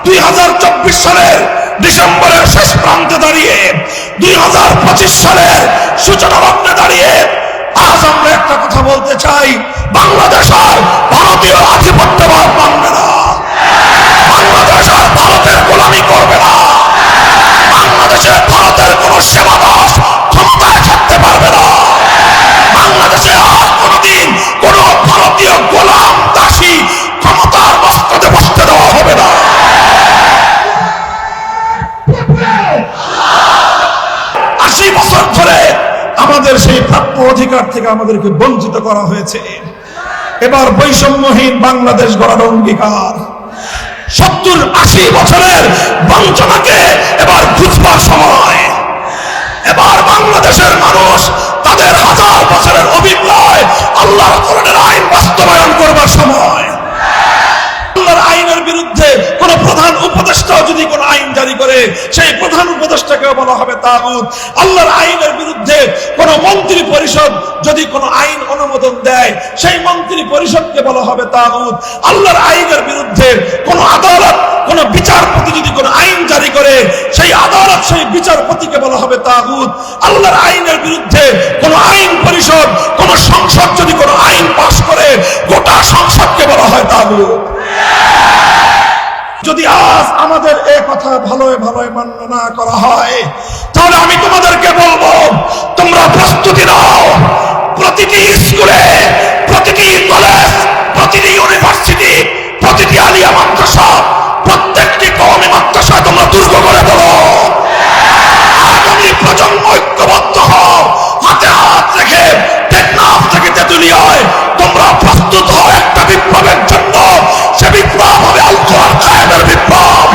2024 সালের ডিসেম্বরের শেষ প্রান্তে দাঁড়িয়ে 2025 সালের সূচনা লগ্নে দাঁড়িয়ে আজ আমরা একটা কথা বলতে চাই, বাংলাদেশ আর ভারতীয় আধিপত্যবাদ মানবে না, বাংলাদেশ আর ভারতের গোলামি করবে না, বাংলাদেশে ভারতের কোন সেবাদাস ক্ষমতায় থাকতে পারবে না, বাংলাদেশে আর কোনদিন কোন ভারতীয় গোলাম দাসী ক্ষমতার মস্তকে বসতে দেওয়া হবে না। 80 বছর ধরে আমাদের সেই প্রাপ্য অধিকার থেকে আমাদেরকে বঞ্চিত করা হয়েছে। এবার বৈষম্যহীন বাংলাদেশ গড়ার অঙ্গীকার। 70-80 বছরের বঞ্চনাকে এবার বুঝবার সময়। এবার বাংলাদেশের মানুষ তাদের হাজার বছরের অভিপ্রায় আল্লাহর কোরআনের আইন বাস্তবায়ন করবার সময়। আল্লাহর আইনের বিরুদ্ধে কোন প্রধান উপদেষ্টা যদি কোন আইন জারি করে, সেই প্রধান উপদেষ্টাকে বলা হবে তাগুত। আল্লাহর আইনের বিরুদ্ধে কোন মন্ত্রী পরিষদ যদি কোন আইন অনুমোদন দেয়, সেই মন্ত্রী পরিষদকে বলা হবে তাগুত। আল্লাহর আইনের বিরুদ্ধে কোন আদালত, কোন বিচারপতি যদি কোন আইন জারি করে, সেই আদালত, সেই বিচারপতিকে বলা হবে তাগুত। আল্লাহর আইনের বিরুদ্ধে কোন আইন পরিষদ, কোন সংসদ যদি কোন আইন পাশ করে, গোটা সংসদকে বলা হয় তাগুত। যদি আজ আমাদের এই কথা ভালোই ভালোই মান্য না করা হয়, তাহলে আমি তোমাদেরকে বলবো, তোমরা প্রস্তুতি নাও। প্রতিটি স্কুলে, প্রতিটি কলেজ, প্রতিটি ইউনিভার্সিটি, প্রতিটি আলিয়া মাদ্রাসা, প্রত্যেকটি কওমি মাদ্রাসা তোমরা দুর্গ করে বলো, আগামী প্রজন্ম ঐক্যবদ্ধ হও, হাতে হাত রেখে টেকনাফ থেকে তেতুলিয়ায় তোমরা প্রস্তুত হও একটা বিপ্লবের জন্য। সে বিপ্লব হবে আল কোরআন কায়েমের বিপ্লব,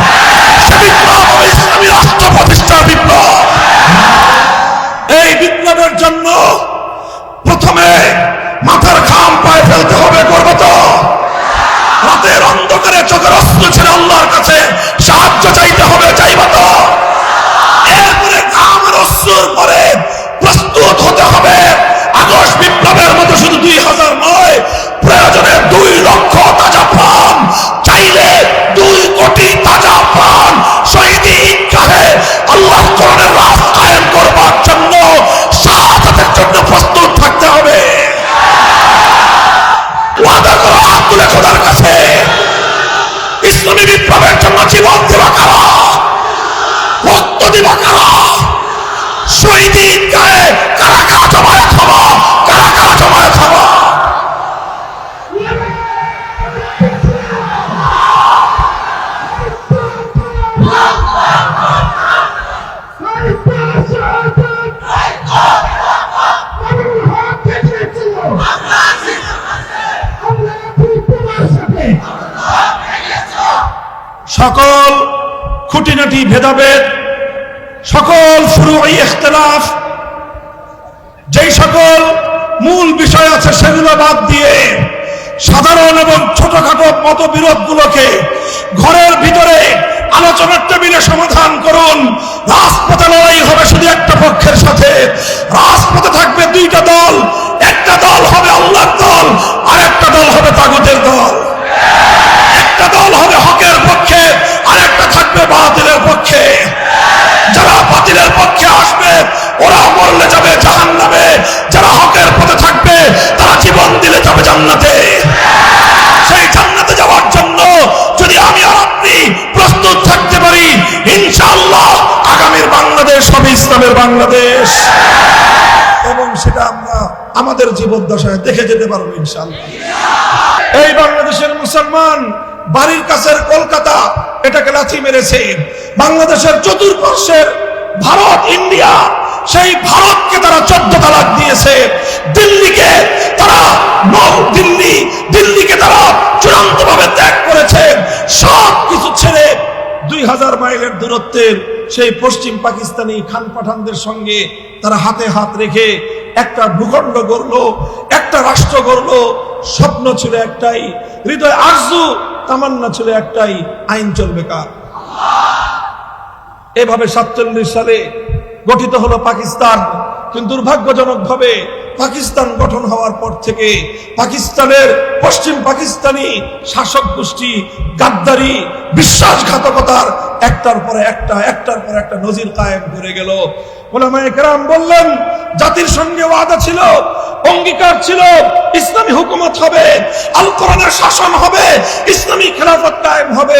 সে বিপ্লব হবে ইসলামী রাষ্ট্র প্রতিষ্ঠার বিপ্লব। এই বিপ্লবের জন্য প্রথমে মাথার ঘাম পায়ে ফেলতে হবে, করবো তো? রাতের অন্ধকারে চোখের অস্ত্র ছেড়ে আল্লাহর কাছে সাহায্য চাইতে হবে, চাইবা তো? এরপরে ঘামের অস্ত্রের পরে প্রস্তুত হতে হবে। আগস্ট বিপ্লবের মতো শুধু 2000 নয়, প্রয়োজনে 2 লক্ষ তাজা প্রাণ, চাইলে 2 কোটি তাজা প্রাণ শহীদি ঈদগাহে আল্লাহ কোরআনের রাজ কায়েম করবার জন্য, শাহাদাতের জন্য প্রস্তুত থাকতে হবে। ওয়াদা করো, হাত তুলে খোদার কাছে, ইসলামী বিপ্লবের জন্য জীবন দেওয়া কারা, রক্ত দেওয়া কারা, শহীদি ঈদগাহে কারা কারা জমায়েত হবা, কারা কারা জমায়েত হবা। সকল খুঁটিনাটি ভেদাভেদ, সকল ফুরুই ইখতিলাফ, যেই সকল মূল বিষয় আছে সেগুলো বাদ দিয়ে সাধারণ এবং ছোটখাটো মতবিরোধগুলোকে ঘরের ভিতরে আলোচনার টেবিলে সমাধান করুন। রাজপথে লড়াই হবে শুধু একটা পক্ষের সাথে, রাজপথে থাকবে 2টা দল, একটা দল হবে আল্লাহর দল, আর একটা দল হবে তাগুতের দল। একটা দল হবে হকের পক্ষে, আর একটা থাকবে বাতিলের পক্ষে। যারা বাতিলের পক্ষে আসবে ওরা মরলে যাবে জাহান্নামে, যারা হকের পথে থাকবে তারা জীবন দিলে যাবে জান্নাতে। সেই জান্নাতে যাওয়ার জন্য যদি আমি আর আপনি প্রস্তুত থাকতে পারি, ইনশাআল্লাহ আগামীর বাংলাদেশ হবে ইসলামের বাংলাদেশ, এবং সেটা আমরা আমাদের জীবদ্দশায় দেখে যেতে পারবো ইনশাআল্লাহ। এই বাংলাদেশের মুসলমান বাড়ির কাছের কলকাতা এটাকে লাথি মেরেছে, বাংলাদেশের চতুর্পার্শ্বের ভারত, ইন্ডিয়া, সেই ভারতকে তারা 14 তালাক দিয়েছে, দিল্লিকে তারা দিল্লিকে তারা চূড়ান্তভাবে ত্যাগ করেছে। সব কিছু ছেড়ে 2000 মাইলের দূরত্বের সেই পশ্চিম পাকিস্তানি খান পাঠানদের সঙ্গে তারা হাতে হাত রেখে একটা ভূখণ্ড গড়লো, একটা রাষ্ট্র গড়লো। স্বপ্ন ছিল একটাই, হৃদয় আরজু তামান্না ছিল একটাই, আইন চলবে কার। এভাবে 47 সালে গঠিত হলো পাকিস্তান, কিন্তু দুর্ভাগ্যজনক ভাবে পাকিস্তান গঠন হওয়ার পর থেকে পাকিস্তানের পশ্চিম পাকিস্তানি শাসক গোষ্ঠী গাদ্দারি বিশ্বাসঘাতকতার একটার পর একটা নজির কায়েম করে গেল। উলামায়ে কেরাম বললেন, জাতির সঙ্গে ওয়াদা ছিল, অঙ্গীকার ছিল, ইসলামী হুকুমত হবে, আল কোরআনের শাসন হবে, ইসলামী খেলাফত কায়েম হবে।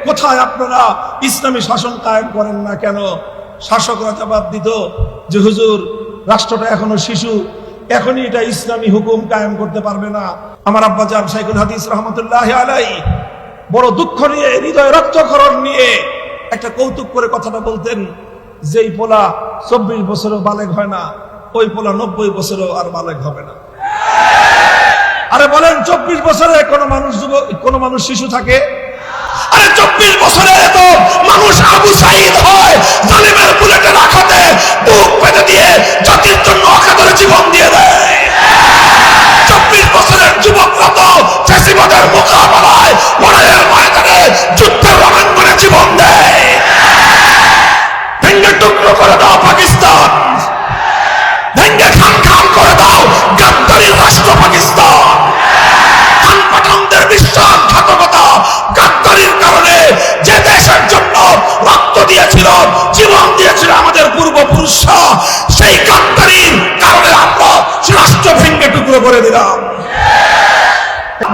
কোথায় আপনারা ইসলামী শাসন কায়েম করেন না কেন? শাসকরা জবাব দিত যে হুজুর, রাষ্ট্রটা এখনো শিশু, এখনই এটা ইসলামী হুকুম কায়েম করতে পারবে না। আমার আব্বাজান শাইখুল হাদিস রাহমাতুল্লাহি আলাইহি বড় দুঃখ নিয়ে, হৃদয় রক্তক্ষরণ নিয়ে একটা কৌতুক করে কথাটা বলতেন, যেই পোলা 24 বছরও বালেগ হয় না, ওই পোলা 90 বছরও আর বালেগ হবে না। আরে বলেন, 24 বছরে কোনো মানুষ শিশু থাকে? আরে 24 বছরে তো মানুষ আবু সাঈদ হয়, জালিমের বুলেটের আঘাতে বুক পেতে দিয়ে জাতির জন্য অকাতরে জীবন দিয়ে দেয়। 24 বছরের যুবকরা তো ফ্যাসিবাদের মোকাবেলায় লড়াইয়ের ময়দানে যুদ্ধের রণাঙ্গনে জীবন দেয়। ভেঙ্গে টুকরো করে দাও পাকিস্তান, ভেঙ্গে খান খান করে দাও গাদ্দারি রাষ্ট্র পাকিস্তান। খানপাঠানদের বিশ্বাসঘাতকতা গাদ্দারির কারণে যে দেশের জন্য রক্ত দিয়েছিল, জীবন দিয়েছিল আমাদের পূর্বপুরুষরা, সেই গাদ্দারির কারণে আমরা রাষ্ট্র ভেঙ্গে টুকরো করে দিলাম।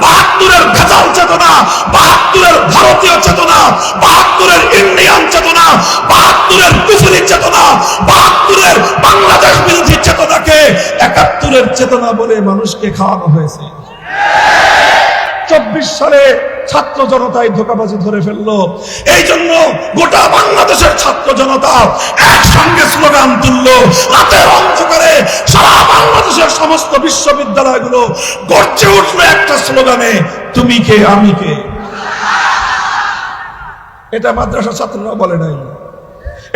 72-এর ভেজাল চেতনা, 72-এর ভারতীয় চেতনা, 72-এর ইন্ডিয়ান চেতনা, 72-এর কুফরি চেতনা, 72-এর বাংলাদেশ বিরোধী চেতনাকে 71-এর চেতনা বলে মানুষকে খাওয়ানো হয়েছে। 24 সালে ছাত্র জনতায় ধোঁকাবাজি ধরে ফেললো। এই জন্য গোটা বাংলাদেশের ছাত্র জনতা একসঙ্গে স্লোগান তুললো, রাতের অন্ধকারে সারা বাংলাদেশের সমস্ত বিশ্ববিদ্যালয়গুলো গর্জে উঠলো একটা স্লোগানে, তুমি কে আমি কে। এটা মাদ্রাসা ছাত্ররা বলে নাই,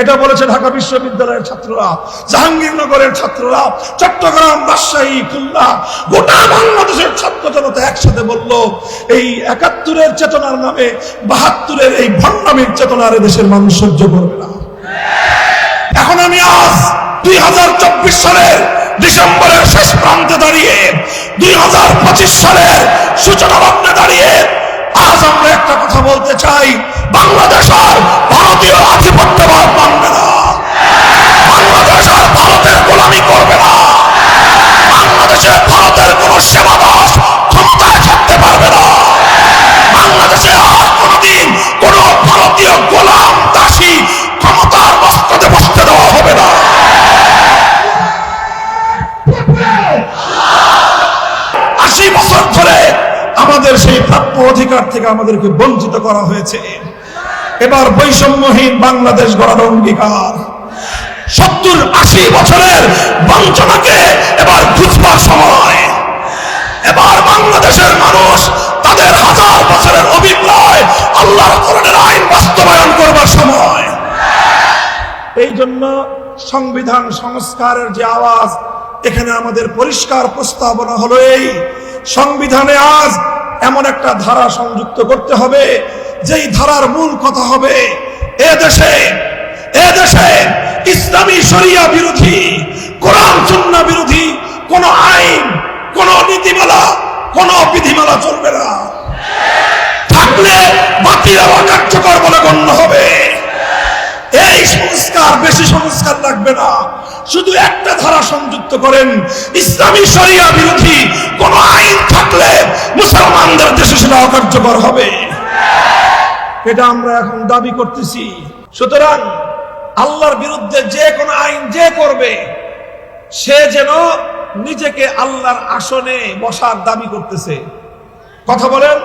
এটা বলেছে ঢাকা বিশ্ববিদ্যালয়ের ছাত্ররা, জাহাঙ্গীরনগরের ছাত্ররা, চট্টগ্রাম, রাজশাহী, খুলনা, গোটা বাংলাদেশের ছাত্র জনতা একসাথে বলল, এই 71-এর চেতনার নামে 72-এর এই ভণ্ডামির চেতনার দেশের মানুষ সহ্য করবে না। এখন আমি আজ 2024 সালের ডিসেম্বরের শেষ প্রান্তে দাঁড়িয়ে, 2025 সালের সূচনা লগ্নে দাঁড়িয়ে আজ আমরা একটা কথা বলতে চাই, বাংলাদেশ আর ভারতীয় আধিপত্যবাদ মানবে না, বাংলাদেশ আর ভারতের গোলামি করবে না, বাংলাদেশে ভারতের কোন সেবাদাস ক্ষমতায় থাকতে পারবে না, বাংলাদেশে আর কোনদিন কোন ভারতীয় গোলাম দাসী ক্ষমতার মস্তকে বসতে দেওয়া হবে না। 80 বছর ধরে আমাদের সেই প্রাপ্য অধিকার থেকে আমাদেরকে বঞ্চিত করা হয়েছে। এবার বৈষম্যহীন বাংলাদেশ গড়ার অঙ্গীকার। 70-80 বছরের বঞ্চনাকে এবার বুঝবার সময়। এবার বাংলাদেশের মানুষ তাদের হাজার বছরের অভিপ্রায় আল্লাহর কোরআনের আইন বাস্তবায়ন করবার সময়। এই জন্য সংবিধান সংস্কারের যে আওয়াজ, এখানে আমাদের পরিষ্কার প্রস্তাবনা হলো, এই সংবিধানে আজ এমন একটা ধারা সংযুক্ত করতে হবে, যেই ধারার মূল কথা হবে, এ দেশে ইসলামী শরিয়া বিরোধী, কোরআন সুন্নাহ বিরোধী কোন আইন, কোন নীতিমালা, কোন বিধিমালা চলবে না। থাকলে বাতিল ও কার্যকর বলে গণ্য হবে। এই সংস্কার, বেশি সংস্কার লাগবে না, শুধু একটা ধারা সংযুক্ত করেন, ইসলামী শরিয়া বিরোধী কোন আইন থাকলে মুসলমানদের দেশে সেটা অকার্যকর হবে। এটা আমরা এখন দাবি করতেছি। সুতরাং আল্লাহর বিরুদ্ধে যে কোনো আইন যে করবে, সে যেন নিজেকে আল্লাহর আসনে বসার দাবি করতেছে। কথা বলেন,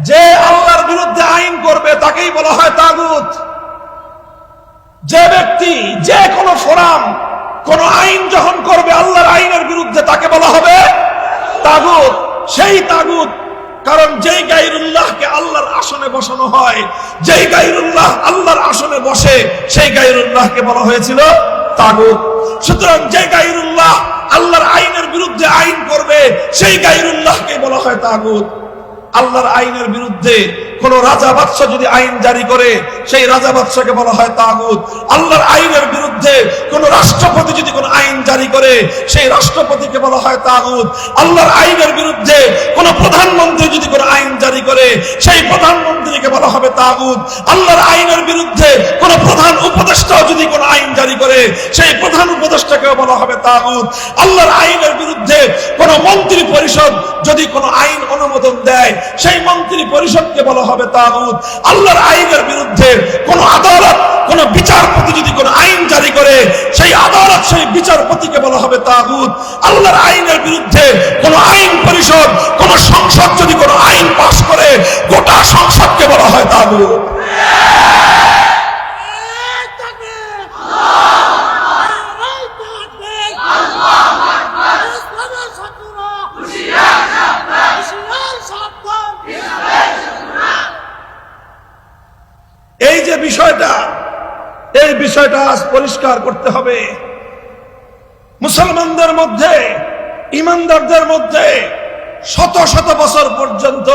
যে আল্লাহর বিরুদ্ধে আইন করবে তাকেই বলা হয় তাগুত। যে ব্যক্তি যে কোনো ফোরাম, কোন আইন যখন করবে আল্লাহর আইনের বিরুদ্ধে, তাকে বলা হবে তাগুত। সেই তাগুত, কারণ যেই গায়রুল্লাহকে আল্লাহর আসনে বসানো হয়, যেই গায়রুল্লাহ আল্লাহর আসনে বসে, সেই গায়রুল্লাহকে বলা হয়েছিল তাগুত। সুতরাং যে গায়রুল্লাহ আল্লাহর আইনের বিরুদ্ধে আইন করবে, সেই গায়রুল্লাহকে বলা হয় তাগুত। আল্লাহর আইনের বিরুদ্ধে কোন রাজা বাদশা যদি আইন জারি করে সেই রাজা বাদশাকে বলা হয় তাগুত। আল্লাহর আইনের বিরুদ্ধে কোন রাষ্ট্রপতি যদি কোন আইন জারি করে সেই রাষ্ট্রপতিকে বলা হয় তাগুত। আল্লাহর আইনের বিরুদ্ধে কোন প্রধানমন্ত্রী যদি কোন আইন জারি করে সেই প্রধানমন্ত্রীকে বলা হবে তাগুত। আল্লাহর আইনের বিরুদ্ধে কোন প্রধান উপদেষ্টা যদি কোন আইন জারি করে সেই প্রধান উপদেষ্টাকে বলা হবে তাগুত। আল্লাহর আইনের বিরুদ্ধে কোন মন্ত্রী পরিষদ যদি কোন আইন অনুমোদন দেয় সেই মন্ত্রী পরিষদকে বলা হবে তাগুত। আল্লাহর আইনের বিরুদ্ধে কোন আদালত কোন বিচারপতি যদি কোন আইন জারি করে সেই আদালত সেই বিচারপতিকে বলা হবে তাগুত। আল্লাহর আইনের বিরুদ্ধে কোন আইন পরিষদ কোন সংসদ যদি কোন আইন পাশ করে গোটা সংসদকে বলা হয় তাগুত। এই যে বিষয়টা, এই বিষয়টা আজ পরিষ্কার করতে হবে। মুসলমানদের মধ্যে, ইমানদারদের মধ্যে শত শত বছর পর্যন্ত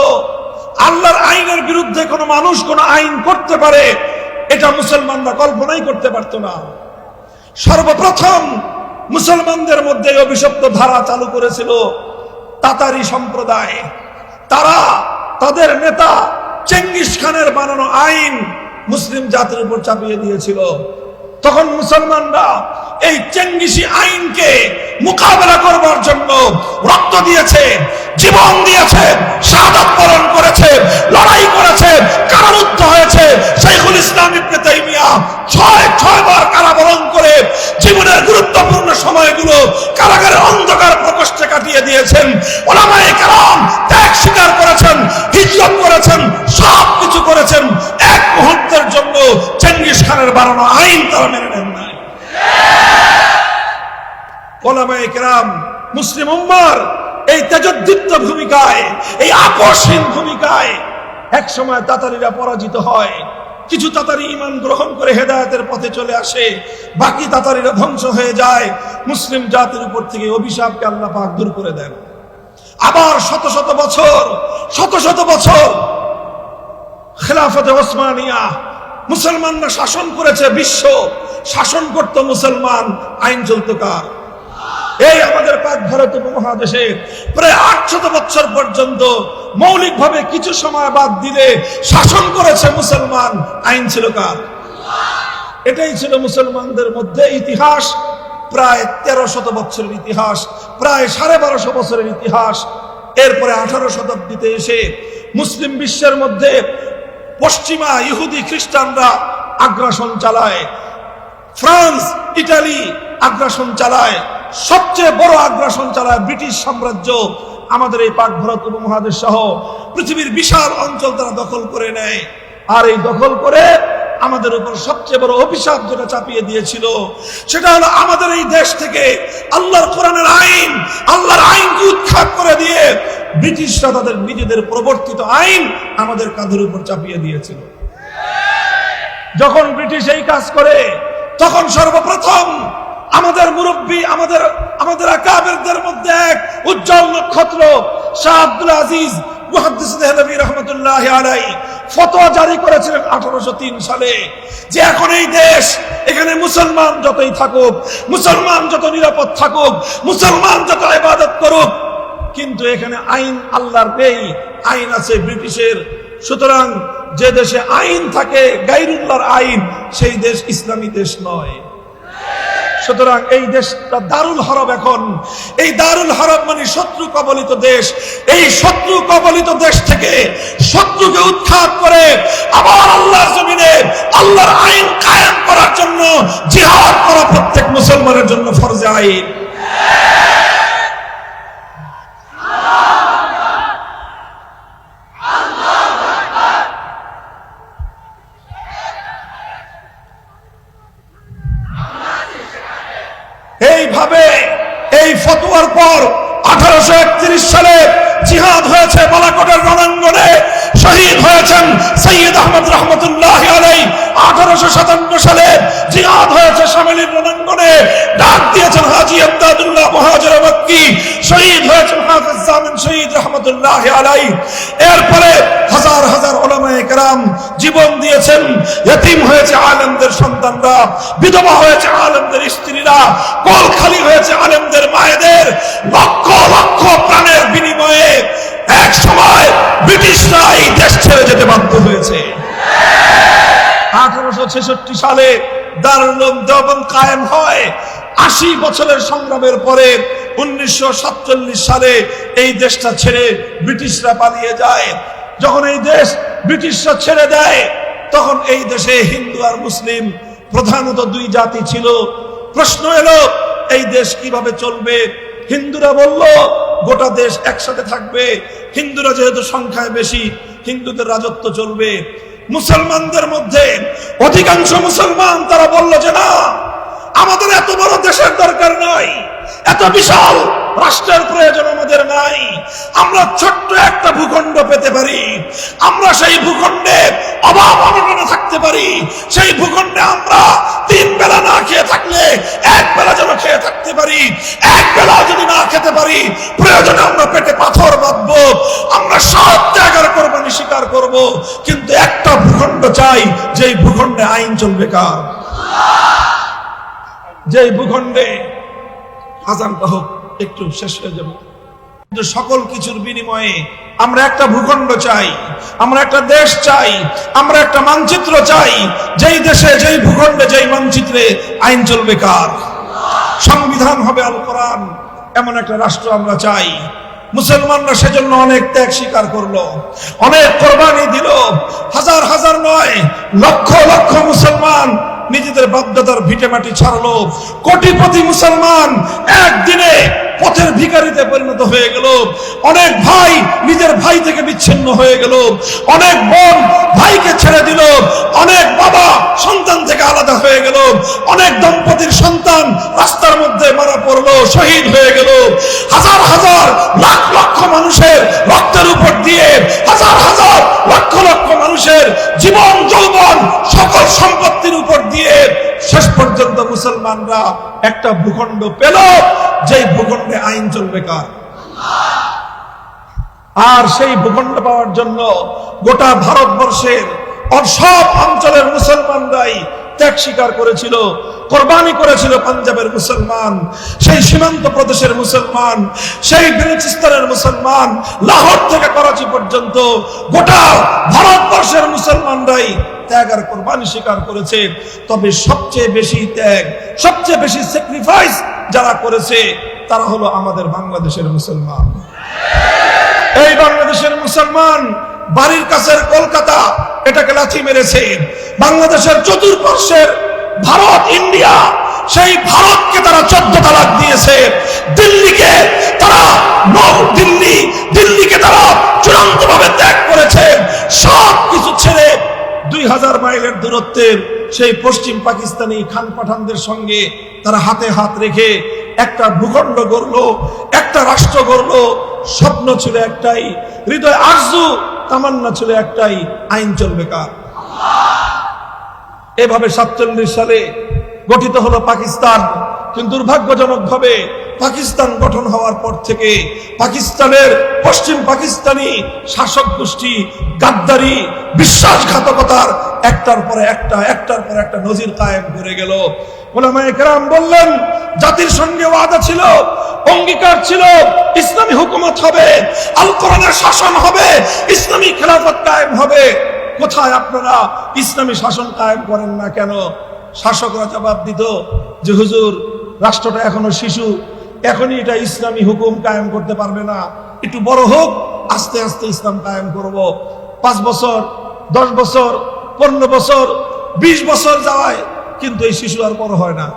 আল্লাহর আইনের বিরুদ্ধে কোন মানুষ কোন আইন করতে পারে এটা মুসলমানরা কল্পনাই করতে পারত না। সর্বপ্রথম মুসলমানদের মধ্যে অভিশপ্ত ধারা চালু করেছিল তাতারি সম্প্রদায়। তারা তাদের নেতা চেঙ্গিস খানের বানানো আইন মুসলিম জাতির উপর চাপিয়ে দিয়েছিল। তখন মুসলমানরা এই চেঙ্গিসি আইনকে মোকাবেলা করবার জন্য রক্ত দিয়েছে, জীবন দিয়েছে, শাহাদাত বরণ করেছে, লড়াই করেছে, কারারুদ্ধ হয়েছে। শাইখুল ইসলাম ইবনে তাইমিয়া ৬ বার কারাবরণ করে জীবনের গুরুত্বপূর্ণ সময়গুলো কারাগারের অন্ধকার প্রকোষ্ঠে কাটিয়ে দিয়েছেন। উলামায়ে কেরাম ত্যাগ স্বীকার করেছেন, হিজরত করেছেন, সব কিছু করেছেন। এক মুহূর্তের জন্য চেঙ্গিস খানের বানানো আইন তারা মেনে নেন নাই। উলামায়ে কেরাম মুসলিম উম্মার এই তেজোদ্দীপ্ত ভূমিকায়, এই আপোষহীন ভূমিকায় এক সময় তাতারিরা পরাজিত হয়। কিছু তাতারি ঈমান গ্রহণ করে হেদায়েতের পথে চলে আসে, বাকি তাতারিরা ধ্বংস হয়ে যায়। মুসলিম জাতির উপর থেকে অভিশাপকে আল্লাহ পাক দূর করে দেন। আবার শত শত বছর খেলাফতে ওসমানিয়া মুসলমানরা শাসন করেছে, বিশ্ব শাসন করত মুসলমান, আইন চলত কার? এই আমাদের পাক ভারত উপমহাদেশে প্রায় ৮০০ বছর পর্যন্ত মৌলিকভাবে কিছু সময় বাদ দিলে শাসন করেছে মুসলমান, আইন ছিল কার? এটাই ছিল মুসলমানদের মধ্যে ইতিহাস। প্রায় ১৩০০ বছরের ইতিহাস, প্রায় ১২৫০ বছরের ইতিহাস। এরপরে ১৮ শতাব্দীতে এসে মুসলিম বিশ্বের মধ্যে পশ্চিমা ইহুদি খ্রিস্টানরা আগ্রাসন চালায়, ফ্রান্স ইটালি আগ্রাসন চালায়, সবচেয়ে বড় আগ্রাসন চালায় ব্রিটিশ সাম্রাজ্য। আমাদের এই পাক ভারত উপমহাদেশ সহ পৃথিবীর বিশাল অঞ্চল তারা দখল করে নেয়। আর এই দখল করে আমাদের উপর সবচেয়ে বড় অভিশাপ যেটা চাপিয়ে দিয়েছিল সেটা হলো আমাদের এই দেশ থেকে আল্লাহর কোরআনের আইন, আল্লাহর আইনকে উৎখাত করে দিয়ে ব্রিটিশরা তাদের নিজেদের প্রবর্তিত আইন আমাদের কাঁধের উপর চাপিয়ে দিয়েছিল। যখন ব্রিটিশ এই কাজ করে তখন সর্বপ্রথম আমাদের মুরব্বী, আমাদের আকাবেরদের মধ্যে এক উজ্জ্বল নক্ষত্র শাহ আব্দুল আজিজ মুহাদ্দিস দেহলভী রাহমাতুল্লাহি আলাইহি ফতোয়া জারি করেছিলেন 1803 সালে যে এখন এই দেশ, এখানে মুসলমান যতই থাকুক, মুসলমান যত নিরাপদ থাকুক, মুসলমান যত ইবাদত করুক, কিন্তু এখানে আইন আল্লাহর নেই, আইন আছে ব্রিটিশের। সুতরাং যে দেশে আইন থাকে গায়রুল্লাহর আইন, সেই দেশ ইসলামী দেশ নয়। সুতরাং এই দেশটা দারুল হরব। এখন এই দারুল হরব মানে শত্রু কবলিত দেশ। এই শত্রু কবলিত দেশ থেকে শত্রুকে উৎখাত করে আবার আল্লাহর জমিনে আল্লাহর আইন কায়েম করার জন্য জিহাদ করা প্রত্যেক মুসলমানের জন্য ফরজে আইন। এইভাবে এই ফতোয়ার পর 1831 সালে জিহাদ হয়েছে বালাকোটের রণাঙ্গনে, শহীদ হয়েছেন সৈয়দ আহমদ রহমতুল্লাহি আলাইহি। 1857 সালে জিহাদ হয়েছে শামিলির রণাঙ্গনে, ডাক দিয়েছেন হাজী আমদাদুল্লাহ মুহাজির মক্কি, শহীদ হয়েছেন হাফেজ জামিন শহীদ রহমতুল্লাহ আলাইহি, এরপরে হাজার হাজার উলামায়ে কেরাম জীবন দিয়েছেন। ইতিম হয়েছে আলেমদের সন্তানরা, বিধবা হয়েছে আলেমদের স্ত্রীরা, কোল খালি হয়েছে আলেমদের মায়েদের। লক্ষ লক্ষ প্রাণের বিনিময়ে এক সময় ব্রিটিশরা এই দেশ ছেড়ে যেতে বাধ্য হয়েছে। 1866 সালে দারুল উলুম দেওবন্দ কায়েম হয়। 80 বছরের সংগ্রামের পরে 1947 সালে এই দেশটা ছেড়ে ব্রিটিশরা পালিয়ে যায়। যখন এই দেশ ব্রিটিশরা ছেড়ে দেয়, তখন এই দেশে হিন্দু আর মুসলিম প্রধানত দুই জাতি ছিল। প্রশ্ন এলো, এই দেশ কিভাবে চলবে? হিন্দুরা বলল গোটা দেশ একসাথে থাকবে, হিন্দুরা যেহেতু সংখ্যায় বেশি, হিন্দুদের রাজত্ব চলবে। মুসলমানদের মধ্যে অধিকাংশ মুসলমান তারা বলল যে না, আমাদের এত বড় দেশের দরকার নাই, এত বিশাল রাষ্ট্রের প্রয়োজন আমাদের নাই। আমরা ছোট্ট একটা ভূখণ্ড পেতে পারি, আমরা সেই ভূখণ্ডে অভাব অনটনে থাকতে পারি, সেই ভূখণ্ডে আমরা 3 বেলা না খেয়ে থাকলে 1 বেলা যেন খেয়ে থাকতে পারি, 1 বেলা যদি না খেতে পারি প্রয়োজনে আমরা পেটে পাথর বাঁধবো, আমরা সব জায়গার কোরবানি স্বীকার করব, কিন্তু একটা ভূখণ্ড চাই, যেই ভূখণ্ডে আইন চলবে কার, যেই ভূখণ্ডে আজানটা হোক, একটু শেষ হয়ে যাবে। কিন্তু সকল কিছুর বিনিময়ে আমরা একটা ভূখণ্ড চাই, আমরা একটা দেশ চাই, আমরা একটা মানচিত্র চাই, যেই দেশে, যেই ভূখণ্ডে, যেই মানচিত্রে আইন চলবে কার, সংবিধান হবে আল কোরআন, এমন একটা রাষ্ট্র আমরা চাই। মুসলমানরা সেজন্য অনেক ত্যাগ স্বীকার করলো, অনেক কোরবানি দিল। হাজার হাজার নয়, লক্ষ লক্ষ মুসলমান নিজেদের বাধ্যতার ভিটেমাটি ছাড়লো। কোটিপতি মুসলমান একদিনে পথের ভিখারিতে পরিণত হয়ে গেল। অনেক ভাই নিজের ভাই থেকে বিচ্ছিন্ন হয়ে গেল, অনেক বোন ভাইকে ছেড়ে দিল, অনেক বাবা সন্তান থেকে আলাদা হয়ে গেল, অনেক দম্পতির সন্তান রাস্তার মধ্যে মারা পড়লো, শহীদ হয়ে গেল। হাজার হাজার লাখ লক্ষ মানুষের রক্তের উপর দিয়ে, হাজার হাজার লক্ষ লক্ষ মানুষের জীবন যৌবন সকল সম্পত্তির উপর দিয়ে শেষ পর্যন্ত মুসলমানরা একটা ভূখণ্ড পেল, যেই ভূখণ্ডে আইন চলবে কার। আর সেই ভূখণ্ড পাওয়ার জন্য গোটা ভারতবর্ষের সব অঞ্চলের মুসলমানরাই ত্যাগ স্বীকার করেছিল, কোরবানি করেছিল। পাঞ্জাবের মুসলমান, সেই সীমান্ত প্রদেশের মুসলমান, সেই বেলুচিস্তানের মুসলমান, লাহোর থেকে করাচি পর্যন্ত গোটা ভারতবর্ষের মুসলমানরাই ত্যাগ আর কোরবানি স্বীকার করেছে। তবে সবচেয়ে বেশি ত্যাগ, সবচেয়ে বেশি স্যাক্রিফাইস যারা করেছে তারা হলো আমাদের বাংলাদেশের মুসলমান। এই বাংলাদেশের মুসলমান বাড়ির কাছের কলকাতা এটাকে লাথি মেরেছে, বাংলাদেশের চতুর্পার্শ্বের ভারত, ইন্ডিয়া, সেই ভারতকে তারা 14 তালাক দিয়েছে। দিল্লিকে তারা দিল্লিকে তারা চূড়ান্তভাবে ত্যাগ করেছে। সব কিছু ছেড়ে 2000 মাইলের দূরত্বের সেই পশ্চিম পাকিস্তানি খান পাঠানদের সঙ্গে তারা হাতে হাত রেখে একটা ভূখণ্ড গড়লো, একটা রাষ্ট্র গড়লো। স্বপ্ন ছিল একটাই, হৃদয় আরজু তামান্না ছিল একটাই, আইন চলবে কার। এভাবে 47 সালে গঠিত হলো পাকিস্তান। কিন্তু দুর্ভাগ্যজনক ভাবে পাকিস্তান গঠন হওয়ার পর থেকে পাকিস্তানের পশ্চিম পাকিস্তানি শাসক গোষ্ঠী গাদ্দারি, বিশ্বাসঘাতকতার একটার পর একটা নজির কায়েম করে গেল। উলামায়ে কেরাম বললেন, জাতির সঙ্গে ওয়াদা ছিল, অঙ্গীকার ছিল, ইসলামী হুকুমত হবে, আল কোরআনের শাসন হবে, ইসলামী খেলাফত কায়েম হবে। কোথায় আপনারা ইসলামী শাসন কায়েম করেন না কেন? শাসকরা জবাব দিত যে হুজুর, রাষ্ট্রটা এখনো শিশু, এখনই এটা ইসলামী হুকুম কায়েম করতে পারবে না, একটু বড় হোক, আস্তে আস্তে ইসলাম কায়েম করব। 5 বছর, 10 বছর, 15 বছর, 20 বছর যাওয়ায়, কিন্তু এই শিশু আর বড় হয় না,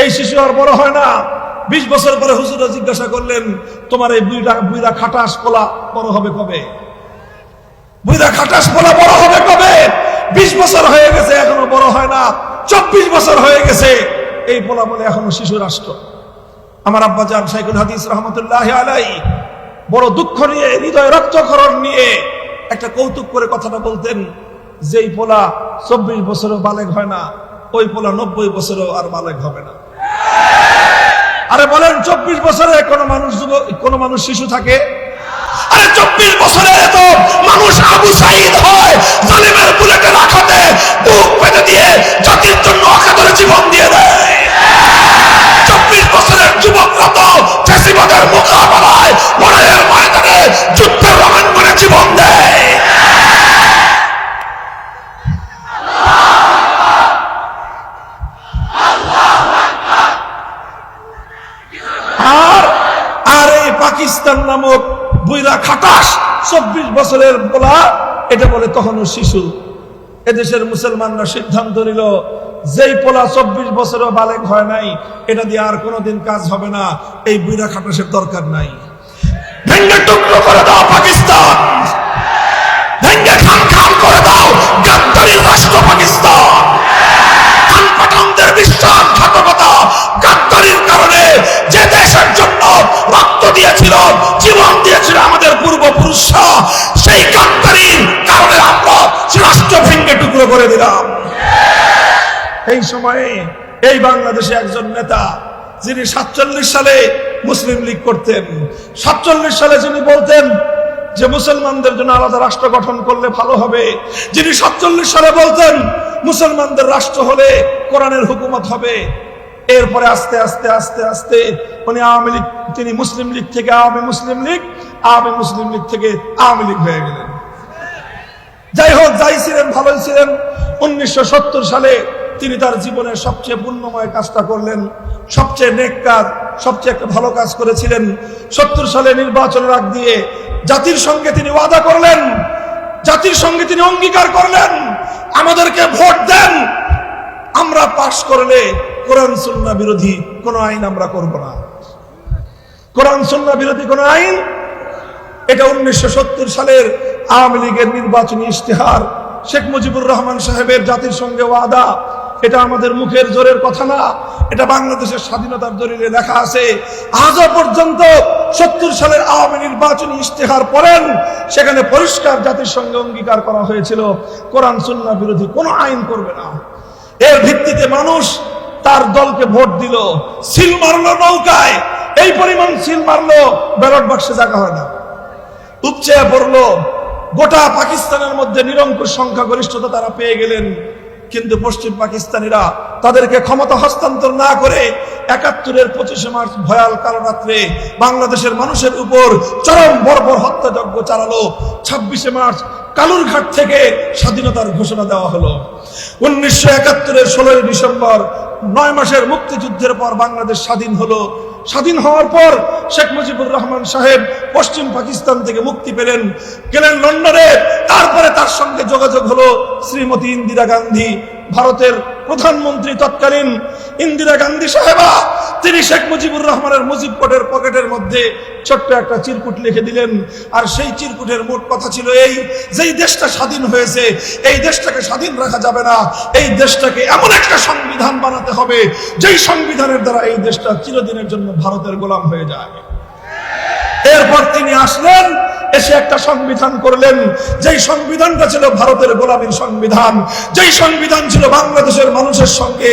এই শিশু আর বড় হয় না। 20 বছর পরে হুজুরা জিজ্ঞাসা করলেন, তোমার এই বুইরা খাটাস পোলা বড় হবে কবে? বুইরা খাটাস পোলা বড় হবে কবে? 20 বছর হয়ে গেছে, এখনো বড় হয় না। 24 বছর হয়ে গেছে, এই পোলা বলে এখনো শিশু রাষ্ট্র। আমার আব্বাজান শাইখুল হাদিস রহমতুল্লাহি আলাইহি বড় দুঃখ নিয়ে, হৃদয় রক্তক্ষরণ নিয়ে একটা কৌতুক করে কথাটা বলতেন, যেই পোলা 24 বছরও বালেগ হয় না, ওই পোলা 90 বছরও আর বালেগ হবে না। আরে বলেন 24 বছরে কোন মানুষ শিশু থাকে? আরে 24 বছরে এত মানুষ আবু সাঈদ হয়, জালিমের বুলেটের আঘাতে বুক পেতে দিয়ে জাতির জন্য অকাতরে জীবন দিয়ে দেয়। 24 বছরের যুবকরা তো ফ্যাসিবাদের মোকাবেলায় লড়াইয়ের ময়দানে যুদ্ধের রণাঙ্গনে জীবন দেয়। আর এই পাকিস্তান নামক বুইরা খাটাস 24 বছরের পোলা, এটা বলে তখনও শিশু। এদেশের মুসলমানরা সিদ্ধান্ত নিল, যেই পোলা 24 বছরও বালেগ হয় নাই, এটা দিয়ে আর কোনোদিন কাজ হবে না, এই বুইরা খাটাসের দরকার নাই। ভেঙ্গে টুকরো করে দাও পাকিস্তান, ভেঙ্গে খান খান করে দাও গাদ্দারির রাষ্ট্র পাকিস্তান। পাঠানদের বিশ্বাসঘাতকতা গাদ্দারির কারণে যে দেশের জন্য রক্ত দিয়েছিল, জীবন দিয়েছিল আমাদের পূর্বপুরুষরা, সেই গাদ্দারির কারণে আমরা রাষ্ট্র ভেঙ্গে টুকরো করে দিলাম। এই সময়ে এই বাংলাদেশে একজন নেতা, যিনি 47 সালে মুসলিম লীগ করতেন, 47 সালে যিনি বলতেন যে মুসলমানদের জন্য আলাদা রাষ্ট্র গঠন করলে ভালো হবে, যিনি 47 সালে বলতেন মুসলমানদের রাষ্ট্র হলে কোরআনের হুকুমত হবে, এরপরে আস্তে আস্তে আস্তে আস্তে উনি আওয়ামী লীগ, তিনি মুসলিম লীগ থেকে আওয়ামী মুসলিম লীগ, আওয়ামী মুসলিম লীগ থেকে আওয়ামী লীগ হয়ে গেলেন। যাই হোক, যাই ছিলেন ভালোই ছিলেন। 1970 সালে তিনি তার জীবনের সবচেয়ে পুণ্যময় কাজটা করলেন, সবচেয়ে নেক কাজ, সবচেয়ে একটা ভালো কাজ করেছিলেন। 70 সালে নির্বাচনের আগ দিয়ে জাতির সঙ্গে তিনি ওয়াদা করলেন, জাতির সঙ্গে তিনি অঙ্গীকার করলেন, আমাদেরকে ভোট দেন, আমরা পাশ করলে কোরআন সুন্নাহ বিরোধী কোন আইন আমরা করব না। কোরআন সুন্নাহ বিরোধী কোন আইন, এটা 1970 সালের আওয়ামী লীগের নির্বাচনী ইশতেহার, শেখ মুজিবুর রহমান সাহেবের জাতির সঙ্গে ওয়াদা। এটা আমাদের মুখের জোরের কথা না, এটা বাংলাদেশের স্বাধীনতার দলিলে লেখা আছে। আজও পর্যন্ত 70 সালের আওয়ামী নির্বাচনী ইশতেহার পড়েন, সেখানে পরিষ্কার জাতির সঙ্গে অঙ্গীকার করা হয়েছিল কোরআন সুন্নাহ বিরোধী কোনো আইন করবে না। এর ভিত্তিতে মানুষ তার দলকে ভোট দিল, সিল মারলো নৌকায়, এই পরিমাণ সিল মারলো ব্যালট বাক্সে জায়গা হয় না, উপচে পড়লো। গোটা পাকিস্তানের মধ্যে নিরঙ্কুশ সংখ্যাগরিষ্ঠতা তারা পেয়ে গেলেন। কিন্তু পশ্চিম পাকিস্তানিরা তাদেরকে ক্ষমতা হস্তান্তর না করে 71-এর 25শে মার্চ ভয়াল কালো রাত্রে বাংলাদেশের মানুষের উপর চরম বর্বর হত্যাযজ্ঞ চালালো। 26শে মার্চ কালুরঘাট থেকে স্বাধীনতার ঘোষণা দেওয়া হলো। 1971-এর 16ই ডিসেম্বর 9 মাসের মুক্তিযুদ্ধের পর বাংলাদেশ স্বাধীন হলো। স্বাধীন হওয়ার পর শেখ মুজিবুর রহমান সাহেব পশ্চিম পাকিস্তান থেকে মুক্তি পেলেন, গেলেন লন্ডনে। তারপরে তার সঙ্গে যোগাযোগ হলো শ্রীমতী ইন্দিরা গান্ধী, ভারতের প্রধানমন্ত্রী তৎকালীন ইন্দিরা গান্ধী সাহেবা। তিনি শেখ মুজিবুর রহমানের মুজিব কোটের পকেটের মধ্যে ছোট্ট একটা চিরকুট লিখে দিলেন। আর সেই চিরকুটের মোট কথা ছিল এই, যেই দেশটা স্বাধীন হয়েছে এই দেশটাকে স্বাধীন রাখা যাবে না, এই দেশটাকে এমন একটা সংবিধান বানাতে হবে যেই সংবিধানের দ্বারা এই দেশটা চিরদিনের জন্য ভারতের গোলাম হয়ে যায়। এরপর তিনি আসলেন, এসে একটা সংবিধান করলেন, যেই সংবিধানটা ছিল ভারতের গোলামীর সংবিধান, যেই সংবিধান ছিল বাংলাদেশের মানুষের সঙ্গে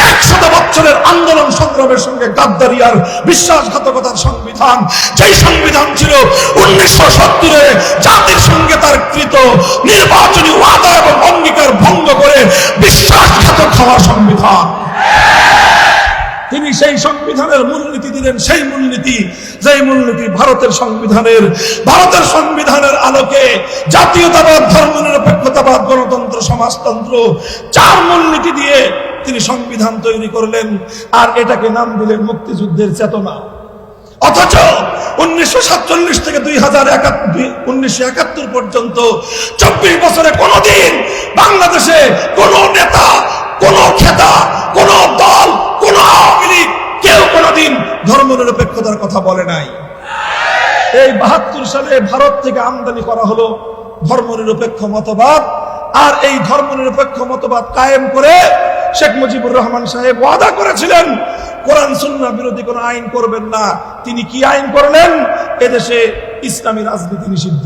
100 বছরের আন্দোলন সংগ্রামের সঙ্গে গাদ্দারি আর বিশ্বাসঘাতকতার সংবিধান, যেই সংবিধান ছিল 1970-এ জাতির সঙ্গে তার কৃত নির্বাচনী ওয়াদা এবং অঙ্গীকার ভঙ্গ করে বিশ্বাসঘাতক হওয়া সংবিধান। তিনি সেই সংবিধানের মূলনীতি দিলেন, সেই মূলনীতি, যেই মূলনীতি ভারতের সংবিধানের আলোকে জাতীয়তাবাদ, ধর্মনিরপেক্ষতাবাদ, গণতন্ত্র, সমাজতন্ত্র, 4 মূলনীতি দিয়ে তিনি সংবিধান তৈরি করলেন। আর এটাকে নাম দিলেন মুক্তিযুদ্ধের চেতনা। অথচ 1947 থেকে 1971 পর্যন্ত 24 বছরে কোনদিন বাংলাদেশে কোন নেতা, কোন খেতা, কোন দল, কোন আওয়ামী লীগ কেউ কোনদিন ধর্মনিরপেক্ষতার কথা বলে নাই। এই 72 সালে ভারত থেকে আমদানি করা হলো ধর্মনিরপেক্ষ মতবাদ। আর এই ধর্মনিরপেক্ষ মতবাদ কায়েম করে শেখ মুজিবুর রহমান সাহেব ওয়াদা করেছিলেন কোরআন সুন্নাহ বিরোধী কোন আইন করবেন না। তিনি কি আইন করলেন? এদেশে ইসলামী রাজনীতি নিষিদ্ধ।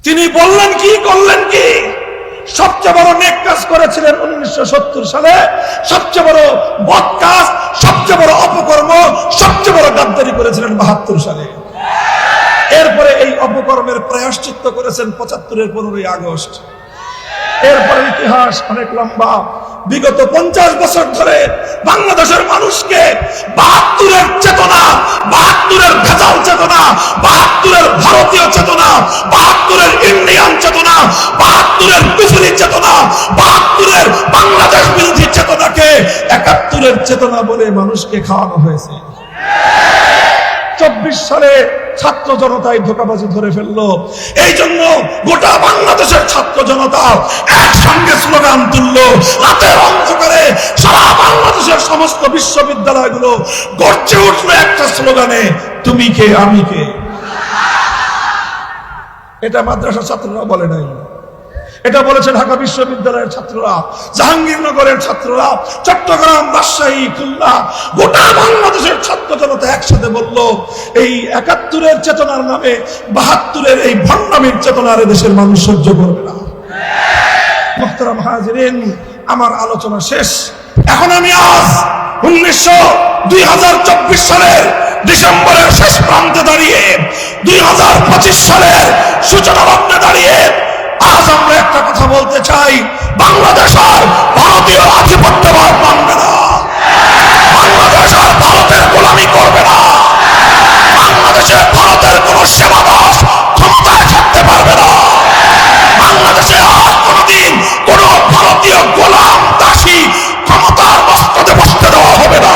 তিনি বললেন কি, করলেন কি? সবচেয়ে বড় নেক কাজ করেছিলেন 1970 সালে, সবচেয়ে বড় বদ কাজ, সবচেয়ে বড় অপকর্ম, সবচেয়ে বড় গাদ্দারি করেছিলেন 72 সালে। এরপরে এই অপকর্মের প্রায়শ্চিত্ত করেছেন 75-এর 15ই আগস্ট। এরপরে ইতিহাস অনেক লম্বা। বিগত 50 বছর ধরে বাংলাদেশের মানুষকে 72-এর চেতনা, 72-এর ভেজাল চেতনা, 72-এর ভারতীয় চেতনা, 72-এর ইন্ডিয়ান চেতনা, 72-এর কুফরি চেতনা, 72-এর বাংলাদেশ বিরোধী চেতনাকে 71-এর চেতনা বলে মানুষকে খাওয়ানো হয়েছে। 24 সালে ছাত্র জনতায় ধোঁকাবাজি ধরে ফেললো। এই জন্য গোটা বাংলাদেশের ছাত্র জনতা একসঙ্গে স্লোগান তুললো। রাতের অন্ধকারে সারা বাংলাদেশের সমস্ত বিশ্ববিদ্যালয়গুলো গর্জে উঠলো একটা স্লোগানে, তুমি কে আমি কে। এটা মাদ্রাসা ছাত্ররা বলে নাই, এটা বলেছে ঢাকা বিশ্ববিদ্যালয়ের ছাত্ররা, জাহাঙ্গীরনগরের ছাত্ররা, চট্টগ্রাম, রাজশাহী, খুলনা, গোটা বাংলাদেশের ছাত্র জনতা একসাথে বলল, এই 71-এর চেতনার নামে 72-এর এই ভণ্ডামির চেতনার দেশের মানুষ সহ্য করবে না। মুহতারাম হাজিরিন, আমার আলোচনা শেষ। এখন আমি আজ 2024 সালের ডিসেম্বরের শেষ প্রান্তে দাঁড়িয়ে, 2025 সালের সূচনা লগ্নে দাঁড়িয়ে আজ আমরা একটা কথা বলতে চাই, বাংলাদেশ আর ভারতীয় আধিপত্যবাদ মানবে না, বাংলাদেশ আর ভারতের গোলামি করবে না, বাংলাদেশে ভারতের কোন সেবাদাস ক্ষমতায় থাকতে পারবে না, বাংলাদেশে আর কোনদিন কোন ভারতীয় গোলাম দাসী ক্ষমতার মস্তকে বসতে দেওয়া হবে না।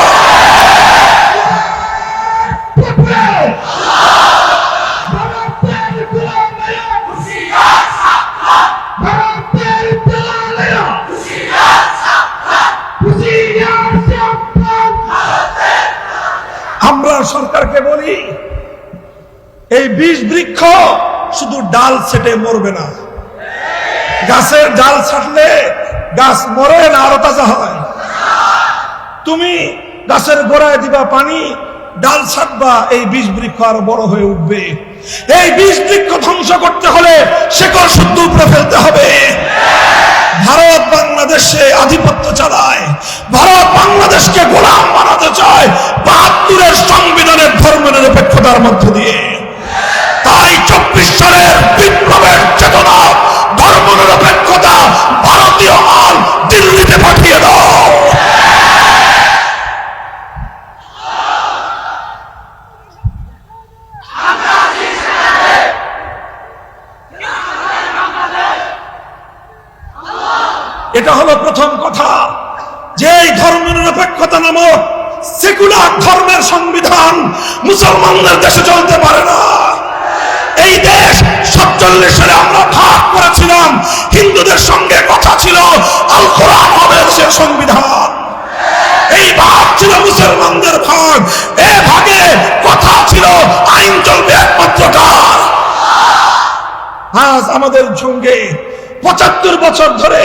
আমরা সরকারকে বলি, এই 20 বৃক্ষ শুধু ডাল ছেটে মরবে না। গাছের ডাল ছাটলে গাছ মরে না, আরো তাজা হয়। তুমি গাছের গোড়ায় দিবা পানি, ডাল ছাটবা, এই 20 বৃক্ষ আরো বড় হয়ে উঠবে। এই 20 বৃক্ষ ধ্বংস করতে হলে শেকড় শুদ্ধ উপরে ফেলতে হবে। ভারত বাংলাদেশে আধিপত্য চালায়, ভারত বাংলাদেশকে গোলাম বানাতে চায় 72-এর সংবিধানের ধর্মনিরপেক্ষতার মধ্য দিয়ে। তাই 24 সালের বিপ্লবের চেতনা, ধর্মনিরপেক্ষতা, ভারতীয় মাল দিল্লিতে পাঠিয়ে দাও। এটা হলো প্রথম কথা, যে ধর্মনিরপেক্ষতা নামক সেকুলার ধর্মের সংবিধান মুসলমানদের দেশে চলতে পারে না। এই দেশ 47 সালে আমরা ভাগ করেছিলাম, হিন্দুদের সঙ্গে কথা ছিল আল কোরআন হবে দেশের সংবিধান। এই ভাগ ছিল মুসলমানদের ভাগ, এ ভাগে কথা ছিল আইন চলবে একমাত্র কার। আজ আমাদের সঙ্গে 75 বছর ধরে,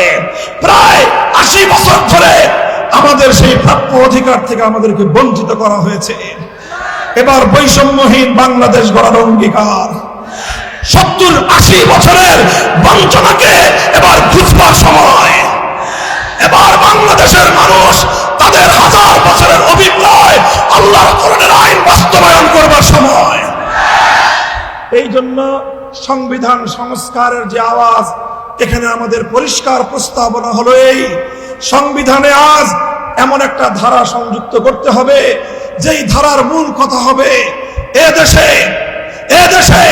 প্রায় 80 বছর ধরে আমাদের সেই প্রাপ্য অধিকার থেকে আমাদেরকে বঞ্চিত করা হয়েছে। এবার বৈষম্যহীন বাংলাদেশ গড়ার অঙ্গীকার। 70-80 বছরের বঞ্চনাকে এবার বুঝবার সময়। এবার বাংলাদেশের মানুষ তাদের হাজার বছরের অভিপ্রায় আল্লাহর কোরআনের আইন বাস্তবায়ন করবার সময়। এই জন্য সংবিধান সংস্কারের যে আওয়াজ, এখানে আমাদের পরিষ্কার প্রস্তাবনা হলো, এই সংবিধানে আজ এমন একটা ধারা সংযুক্ত করতে হবে, যেই ধারার মূল কথা হবে, এ দেশে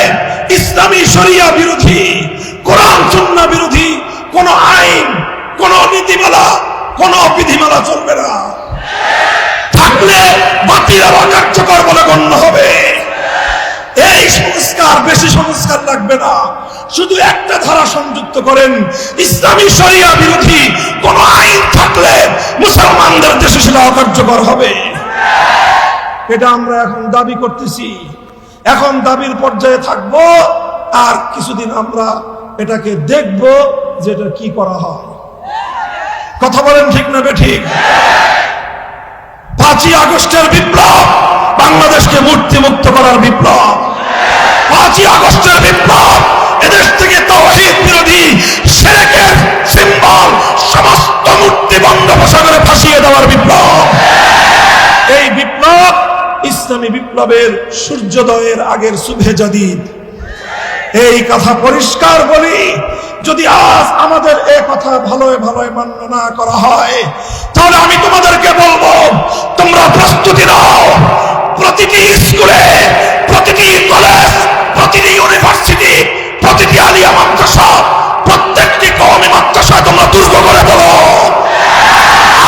ইসলামী শরিয়া বিরোধী, কোরআন সুন্নাহ বিরোধী কোন আইন, কোন নীতিমালা, কোন বিধিমালা চলবে না। থাকলে বাতিল বা কার্যকর বলে গণ্য হবে। এই সংস্কার, বেশি সংস্কার লাগবে না, শুধু একটা ধারা সংযুক্ত করেন, ইসলামী শরিয়া বিরোধী কোন আইন থাকলে মুসলমানদের দেশে সেটা অকার্যকর হবে। এটা আমরা এখন দাবি করতেছি, এখন দাবির পর্যায়ে থাকব, আর কিছুদিন আমরা এটাকে দেখব যে এটা কি করা হয়। কথা বলেন ঠিক না বেঠিক? 5ই আগস্টের বিপ্লব বাংলাদেশকে মূর্তি মুক্ত করার বিপ্লব। 5ই আগস্টের বিপ্লব এদেশ থেকে তাওহীদ বিরোধী, শিরকের বিপ্লবের সূর্যোদয়ের আগের সুবহে জাদিদ। এই কথা পরিষ্কার বলি, যদি আজ আমাদের এই কথা ভালোই ভালোই মান্য না করা হয়, তাহলে আমি তোমাদেরকে বলবো, তোমরা প্রস্তুতি নাও। প্রতিটি স্কুলে, প্রতিটি কলেজ, প্রতিটি ইউনিভার্সিটি, প্রতিটি আলিয়া মাদ্রাসা, প্রত্যেকটি কওমি মাদ্রাসা তোমরা দুর্গ করে বলো,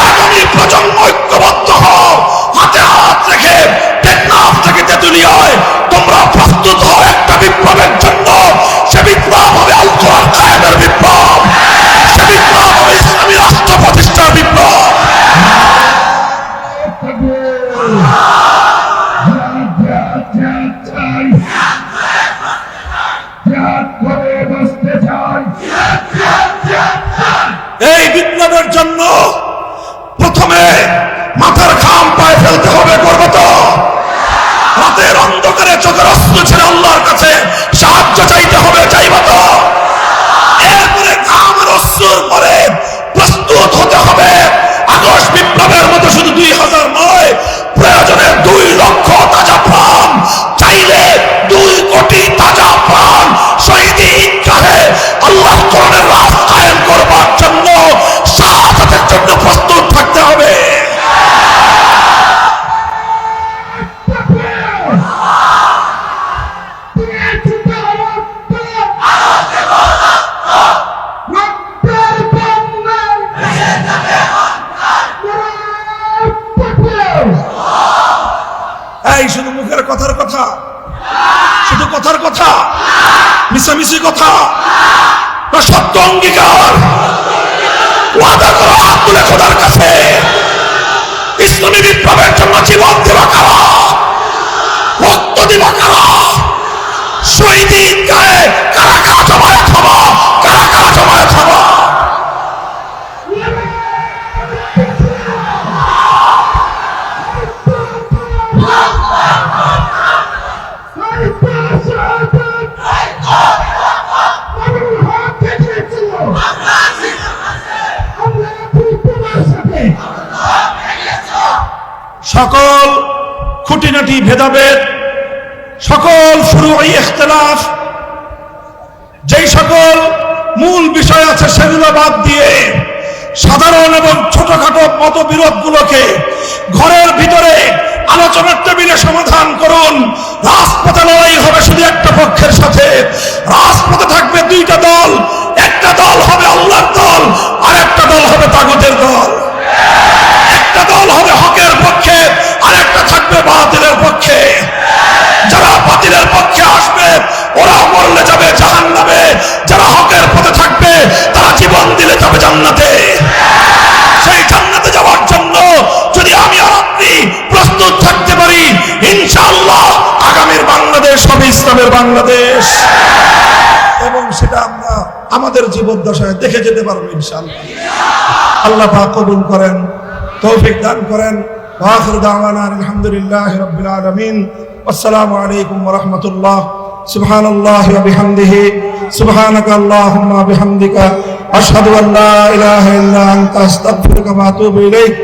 আগামী প্রজন্ম ঐক্যবদ্ধ হও, হাতে হাত রেখে টেকনাফ থেকে তেতুলিয়ায় তোমরা প্রস্তুত হও একটা বিপ্লবের জন্য। সে বিপ্লব হবে আল কোরআন কায়েমের বিপ্লব, সে বিপ্লব হবে ইসলামী রাষ্ট্র প্রতিষ্ঠার বিপ্লব। এই বিপ্লবের জন্য প্রথমে মাথার ঘাম পায়ে ফেলতে হবে, করবো তো? রাতের অন্ধকারে চোখের অস্ত্র ছেড়ে আল্লাহর কাছে সাহায্য চাইতে হবে, চাইব তো? এরপরে ঘামের অস্ত্রের পরে প্রস্তুত হতে হবে। আগস্ট বিপ্লবের মতো শুধু 2000 নয়, প্রয়োজনে 2 লক্ষ তাজা প্রাণ, চাইলে 2 কোটি তাজা প্রাণ শহীদি ঈদগাহে আল্লাহ কোরআনের রাজ কায়েম করবার জন্য শাহাদাতের জন্য প্রস্তুত থাকতে হবে। এই শুধু মুখের কথার কথা, শুধু কথার কথা, মিশামিশি কথা না, সত্য অঙ্গীকার, ওয়াদা করো হাত তুলে খোদার কাছে। ইসলামী বিপ্লবের জন্য জীবন দেওয়া কারা, রক্ত দেওয়া কারা, শহীদ ঈদগাহে কারা কারা জমায়েত হবা, কারা কারা জমায়েত হবা। সকল খুঁটিনাটি ভেদাভেদ, সকল ফুরুই ইখতিলাফ, যেই সকল মূল বিষয় আছে সেগুলো বাদ দিয়ে সাধারণ এবং ছোটখাটো মতবিরোধগুলোকে ঘরের ভিতরে আলোচনার টেবিলে সমাধান করুন। রাজপথে লড়াই হবে শুধু একটা পক্ষের সাথে, রাজপথে থাকবে 2টা দল, একটা দল হবে আল্লাহর দল, আর একটা দল হবে তাগুতের দল। একটা দল হবে হকের পক্ষে, আর একটা থাকবে বাতিলের পক্ষে। যারা বাতিলের পক্ষে আসবে ওরা মরলে যাবে জাহান্নামে, যারা হকের পথে থাকবে তারা জীবন দিলে যাবে জান্নাতে। সেই জান্নাতে যাওয়ার জন্য যদি আমি আর আপনি প্রস্তুত থাকতে পারি, ইনশাআল্লাহ আগামীর বাংলাদেশ হবে ইসলামের বাংলাদেশ, এবং সেটা আমরা আমাদের জীবদ্দশায় দেখে যেতে পারবো ইনশাআল্লাহ। আল্লাহ পাক কবুল করেন, তৌফিক দান করেন। ওয়া আখিরু দাওয়ানা আলহামদুলিল্লাহি রাব্বিল আলামিন। আসসালামু আলাইকুম ওয়া রাহমাতুল্লাহ। সুবহানাল্লাহি ওয়া বিহামদিহি, সুবহানাকা আল্লাহুম্মা বিহামদিকা, আশহাদু আল্লা ইলাহা ইল্লা আনতা, আস্তাগফিরুকা ওয়া আতুবু ইলাইক।